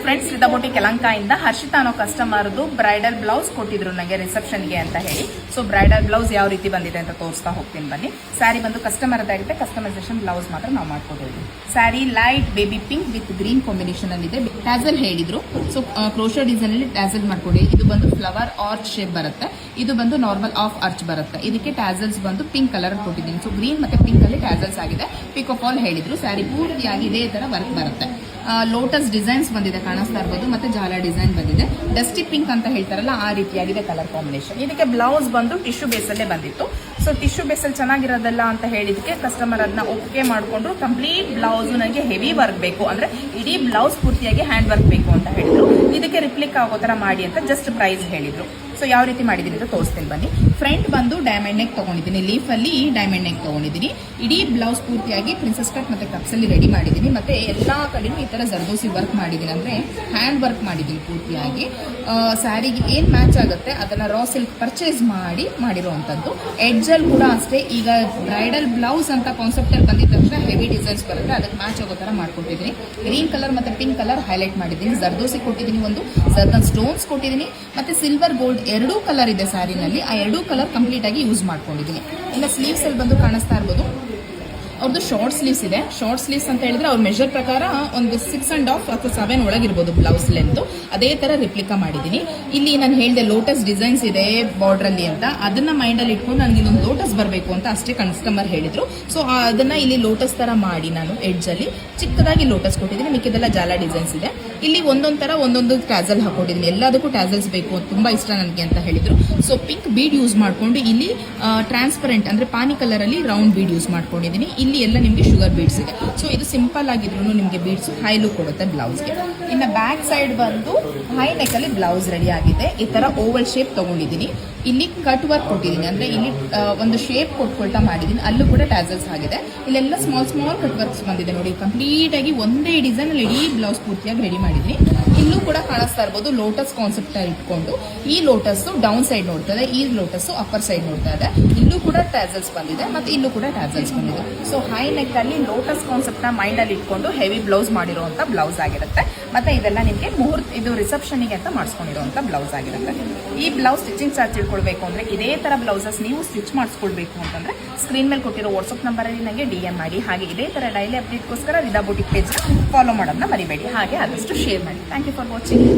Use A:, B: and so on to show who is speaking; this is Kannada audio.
A: ಫ್ರೆಂಡ್ಸ್, ರಿದಾ ಬೊಟಿಕ್ ಯಲಹಂಕದಿಂದ ಹರ್ಷಿತಾ ಅನ್ನೋ ಕಸ್ಟಮರ್ದು ಬ್ರೈಡಲ್ ಬ್ಲೌಸ್ ಕೊಟ್ಟಿದ್ರು ನನಗೆ ರಿಸೆಪ್ಷನ್ಗೆ ಅಂತ ಹೇಳಿ. ಸೊ ಬ್ರೈಡಲ್ ಬ್ಲೌಸ್ ಯಾವ ರೀತಿ ಬಂದಿದೆ ಅಂತ ತೋರಿಸ್ತಾ ಹೋಗ್ತೀನಿ ಬನ್ನಿ. ಸ್ಯಾರಿ ಬಂದು ಕಸ್ಟಮರ್ ಅದಾಗುತ್ತೆ, ಕಸ್ಟಮೈಸೇಷನ್ ಬ್ಲೌಸ್ ಮಾತ್ರ ನಾವು ಮಾಡ್ಕೊಡ್ತೀವಿ. Sari light baby pink with green combination ಅಲ್ಲಿ ಇದೆ. ಟ್ಯಾಸಲ್ ಹೇಳಿದ್ರು, ಸೊ ಕ್ರೋಶೋ ಡಿಸೈನ್ ಅಲ್ಲಿ ಟ್ಯಾಸಲ್ ಮಾಡ್ಕೊಡಿ. ಇದು ಬಂದು ಫ್ಲವರ್ ಆರ್ಚ್ ಶೇಪ್ ಬರುತ್ತೆ, ಇದು ಬಂದು ನಾರ್ಮಲ್ ಆಫ್ ಆರ್ಚ್ ಬರುತ್ತೆ. ಇದಕ್ಕೆ ಟ್ಯಾಸಲ್ಸ್ ಬಂದು ಪಿಂಕ್ ಕಲರ್ ಕೊಟ್ಟಿದ್ದೀನಿ. ಸೊ ಗ್ರೀನ್ ಮತ್ತೆ ಪಿಂಕ್ ಅಲ್ಲಿ ಟ್ಯಾಸಲ್ಸ್ ಆಗಿದೆ. ಪಿಕ್ ಆಫ್ ಆಲ್ ಹೇಳಿದ್ರು. ಸ್ಯಾರಿ ಪೂರ್ತಿಯಾಗಿ ಇದೇ ತರ ವರ್ಕ್ ಬರುತ್ತೆ. ಲೋಟಸ್ ಡಿಸೈನ್ಸ್ ಬಂದಿದೆ, ಕಾಣಿಸ್ತಾ ಇರ್ಬೋದು, ಮತ್ತೆ ಜಾಲ ಡಿಸೈನ್ ಬಂದಿದೆ. ಡಸ್ಟಿ ಪಿಂಕ್ ಅಂತ ಹೇಳ್ತಾರಲ್ಲ ಆ ರೀತಿಯಾಗಿದೆ ಕಲರ್ ಕಾಂಬಿನೇಷನ್. ಇದಕ್ಕೆ ಬ್ಲೌಸ್ ಬಂದು ಟಿಶ್ಯೂ ಬೇಸಲ್ಲೇ ಬಂದಿತ್ತು. ಸೊ ಟಿಶ್ಯೂ ಬೇಸಲ್ಲಿ ಚೆನ್ನಾಗಿರೋದಲ್ಲ ಅಂತ ಹೇಳಿದಕ್ಕೆ ಕಸ್ಟಮರ್ ಅದನ್ನ ಓಕೆ ಮಾಡಿಕೊಂಡು ಕಂಪ್ಲೀಟ್ ಬ್ಲೌಸ್ ನನಗೆ ಹೆವಿ ವರ್ಕ್ ಬೇಕು, ಅಂದ್ರೆ ಇಡೀ ಬ್ಲೌಸ್ ಪೂರ್ತಿಯಾಗಿ ಹ್ಯಾಂಡ್ ವರ್ಕ್ ಬೇಕು ಅಂತ ಹೇಳಿದ್ರು. ಇದಕ್ಕೆ ರಿಪ್ಲಿಕ್ ಆಗೋ ತರ ಮಾಡಿ ಅಂತ ಜಸ್ಟ್ ಪ್ರೈಸ್ ಹೇಳಿದ್ರು. ಸೊ ಯಾವ ರೀತಿ ಮಾಡಿದೀನಿ ಅಂತ ತೋರಿಸ್ತೀನಿ ಬನ್ನಿ. ಫ್ರಂಟ್ ಬಂದು ಡೈಮಂಡ್ ನೆಕ್ ತಗೊಂಡಿದ್ದೀನಿ, ಲೀಫ್ ಅಲ್ಲಿ ಡೈಮಂಡ್ ನೆಕ್ ತಗೊಂಡಿದ್ದೀನಿ. ಇಡೀ ಬ್ಲೌಸ್ ಪೂರ್ತಿಯಾಗಿ ಪ್ರಿನ್ಸೆಸ್ ಕಟ್ ಮತ್ತೆ ಕಪ್ಸ್ ಅಲ್ಲಿ ರೆಡಿ ಮಾಡಿದ್ದೀನಿ. ಮತ್ತೆ ಎಲ್ಲಾ ಕಡೆನೂ ಈ ತರ ಜರ್ದೋಸಿ ವರ್ಕ್ ಮಾಡಿದ್ದೀನಿ, ಅಂದ್ರೆ ಹ್ಯಾಂಡ್ ವರ್ಕ್ ಮಾಡಿದ್ದೀನಿ ಪೂರ್ತಿಯಾಗಿ. ಸ್ಯಾರಿಗೆ ಏನ್ ಮ್ಯಾಚ್ ಆಗುತ್ತೆ ಅದನ್ನ ರಾ ಸಿಲ್ಕ್ ಪರ್ಚೇಸ್ ಮಾಡಿರುವಂತದ್ದು. ಎಡ್ಜ್ ಅಲ್ಲಿ ಕೂಡ ಅಷ್ಟೇ. ಈಗ ಬ್ರೈಡಲ್ ಬ್ಲೌಸ್ ಅಂತ ಕಾನ್ಸೆಪ್ಟ್ ಅಲ್ಲಿ ಬಂದಿದ ತಕ್ಷಣ ಹೆವಿ ಡಿಸೈನ್ಸ್ ಬರುತ್ತೆ, ಅದಕ್ಕೆ ಮ್ಯಾಚ್ ಆಗೋ ತರ ಮಾಡ್ಕೊಟ್ಟಿದ್ದೀನಿ. ಗ್ರೀನ್ ಕಲರ್ ಮತ್ತೆ ಪಿಂಕ್ ಕಲರ್ ಹೈಲೈಟ್ ಮಾಡಿದ್ದೀನಿ. ಜರ್ದೋಸಿ ಕೊಟ್ಟಿದ್ದೀನಿ, ಒಂದು ಜರ್ದನ್ ಸ್ಟೋನ್ಸ್ ಕೊಟ್ಟಿದ್ದೀನಿ, ಮತ್ತೆ ಸಿಲ್ವರ್ ಗೋಲ್ಡ್ ಎರಡೂ ಕಲರ್ ಇದೆ ಸ್ಯಾರಿನಲ್ಲಿ. ಆ ಎರಡೂ ಕಲರ್ ಕಂಪ್ಲೀಟ್ ಆಗಿ ಯೂಸ್ ಮಾಡ್ಕೊಂಡಿದ್ದೀನಿ. ಇನ್ನು ಸ್ಲೀವ್ಸ್ ಅಲ್ಲಿ ಬಂದು ಕಾಣಿಸ್ತಾ ಇರ್ಬೋದು, ಅವ್ರದ್ದು ಶಾರ್ಟ್ ಸ್ಲೀವ್ಸ್ ಇದೆ. ಶಾರ್ಟ್ ಸ್ಲೀವ್ಸ್ ಅಂತ ಹೇಳಿದ್ರೆ ಅವ್ರ ಮೆಜರ್ ಪ್ರಕಾರ ಒಂದು 6.5 ಅಥವಾ 7 ಒಳಗಿರ್ಬೋದು ಬ್ಲೌಸ್ ಲೆಂತ್. ಅದೇ ತರ ರಿಪ್ಲಿಕಾ ಮಾಡಿದ್ದೀನಿ. ಇಲ್ಲಿ ನಾನು ಹೇಳಿದೆ ಲೋಟಸ್ ಡಿಸೈನ್ಸ್ ಇದೆ ಬಾರ್ಡರ್ ಅಲ್ಲಿ ಅಂತ, ಅದನ್ನ ಮೈಂಡ್ ಅಲ್ಲಿ ಇಟ್ಕೊಂಡು ನನಗೆ ಇನ್ನೊಂದು ಲೋಟಸ್ ಬರಬೇಕು ಅಂತ ಅಷ್ಟೇ ಕಸ್ಟಮರ್ ಹೇಳಿದ್ರು. ಸೊ ಅದನ್ನ ಇಲ್ಲಿ ಲೋಟಸ್ ತರ ಮಾಡಿ ನಾನು ಎಡ್ಜ್ ಅಲ್ಲಿ ಚಿಕ್ಕದಾಗಿ ಲೋಟಸ್ ಕೊಟ್ಟಿದ್ದೀನಿ. ಮಿಕ್ಕಿದೆಲ್ಲ ಜಾಲ ಡಿಸೈನ್ಸ್ ಇದೆ. ಇಲ್ಲಿ ಒಂದೊಂದು ತರ ಒಂದೊಂದು ಟ್ಯಾಸಲ್ ಹಾಕೊಂಡಿದ್ದೀನಿ. ಎಲ್ಲದಕ್ಕೂ ಟ್ಯಾಸಲ್ಸ್ ಬೇಕು, ತುಂಬಾ ಇಷ್ಟ ನನಗೆ ಅಂತ ಹೇಳಿದ್ರು. ಸೊ ಪಿಂಕ್ ಬೀಡ್ ಯೂಸ್ ಮಾಡ್ಕೊಂಡು ಇಲ್ಲಿ ಟ್ರಾನ್ಸ್ಪರೆಂಟ್ ಅಂದ್ರೆ ಪಾನಿ ಕಲರ್ ಅಲ್ಲಿ ರೌಂಡ್ ಬೀಡ್ ಯೂಸ್ ಮಾಡ್ಕೊಂಡಿದ್ದೀನಿ. ಇಲ್ಲಿ ಎಲ್ಲ ನಿಮಗೆ ಶುಗರ್ ಬೀಡ್ಸ್ ಇದೆ. ಸೊ ಇದು ಸಿಂಪಲ್ ಆಗಿದ್ರು ನಿಮಗೆ ಬೀಡ್ಸ್ ಹೈ ಲುಕ್ ಕೊಡುತ್ತೆ ಬ್ಲೌಸ್ಗೆ. ಇನ್ನು ಬ್ಯಾಕ್ ಸೈಡ್ ಬಂದು ಹೈ ನೆಕ್ ಅಲ್ಲಿ ಬ್ಲೌಸ್ ರೆಡಿ ಆಗಿದೆ. ಈ ತರ ಓವಲ್ ಶೇಪ್ ತಗೊಂಡಿದ್ದೀನಿ. ಇಲ್ಲಿ ಕಟ್ ವರ್ಕ್ ಕೊಟ್ಟಿದ್ದೀನಿ, ಅಂದ್ರೆ ಇಲ್ಲಿ ಒಂದು ಶೇಪ್ ಕೊಟ್ಕೊಳ್ತಾ ಮಾಡಿದ್ದೀನಿ. ಅಲ್ಲೂ ಕೂಡ ಟ್ಯಾಸಲ್ಸ್ ಆಗಿದೆ. ಇಲ್ಲೆಲ್ಲ ಸ್ಮಾಲ್ ಕಟ್ ವರ್ಕ್ಸ್ ಬಂದಿದೆ ನೋಡಿ. ಕಂಪ್ಲೀಟ್ ಆಗಿ ಒಂದೇ ಡಿಸೈನ್ ಅಲ್ಲಿ ಇಡೀ ಬ್ಲೌಸ್ ಪೂರ್ತಿಯಾಗಿ ರೆಡಿ ಮಾಡಿದ್ದೀನಿ. ಇಲ್ಲೂ ಕೂಡ ಕಾಣಿಸ್ತಾ ಇರ್ಬೋದು ಲೋಟಸ್ ಕಾನ್ಸೆಪ್ಟ್ ಇಟ್ಕೊಂಡು. ಈ ಲೋಟಸ್ ಡೌನ್ ಸೈಡ್ ನೋಡ್ತಾ ಇದೆ, ಈ ಲೋಟಸ್ ಅಪ್ಪರ್ ಸೈಡ್ ನೋಡ್ತಾ ಇದೆ. ಇಲ್ಲೂ ಕೂಡ ಟ್ಯಾಸಲ್ಸ್ ಬಂದಿದೆ, ಮತ್ತೆ ಇಲ್ಲೂ ಕೂಡ ಟ್ಯಾಸಲ್ಸ್ ಬಂದಿದೆ. ಸೊ ಹೈ ನೆಕ್ ಅಲ್ಲಿ ಲೋಟಸ್ ಕಾನ್ಸೆಪ್ಟ್ ನ ಮೈಂಡ್ ಅಲ್ಲಿ ಇಟ್ಕೊಂಡು ಹೆವಿ ಬ್ಲೌಸ್ ಮಾಡಿರುವಂತ ಬ್ಲೌಸ್ ಆಗಿರುತ್ತೆ. ಮತ್ತೆ ಇದೆಲ್ಲ ನಿಮಗೆ ಇದು ರಿಸೆಪ್ಷನ್ ಗೆ ಅಂತ ಮಾಡಿಸ್ಕೊಂಡಿರುವಂತ ಬ್ಲೌಸ್ ಆಗಿರುತ್ತೆ. ಈ ಬ್ಲೌಸ್ ಸ್ಟಿಚಿಂಗ್ ಚಾರ್ಜ್ ತಿಳ್ಕೊಳ್ಬೇಕು ಅಂದ್ರೆ ಇದೇ ತರ ಬ್ಲೌಸಸ್ ನೀವು ಸ್ಟಿಚ್ ಮಾಡಿಸ್ಕೊಳ್ಬೇಕು ಅಂತಂದ್ರೆ ಸ್ಕ್ರೀನ್ ಮೇಲೆ ಕೊಟ್ಟಿರೋ ವಾಟ್ಸ್ಆಪ್ ನಂಬರ್ ಅಲ್ಲಿ ನನಗೆ DM ಮಾಡಿ. ಹಾಗೆ ಇದೇ ತರ ಡೈಲಿ ಅಪ್ಡೇಟ್ಗೋಸ್ಕರ ರಿದಾ ಬೊಟಿಕ್ ಪೇಜ್ ಫಾಲೋ ಮಾಡೋದನ್ನ ಮರಿಬೇಡಿ. ಹಾಗೆ ಆದಷ್ಟು ಶೇರ್ ಮಾಡಿ. Thank you for watching.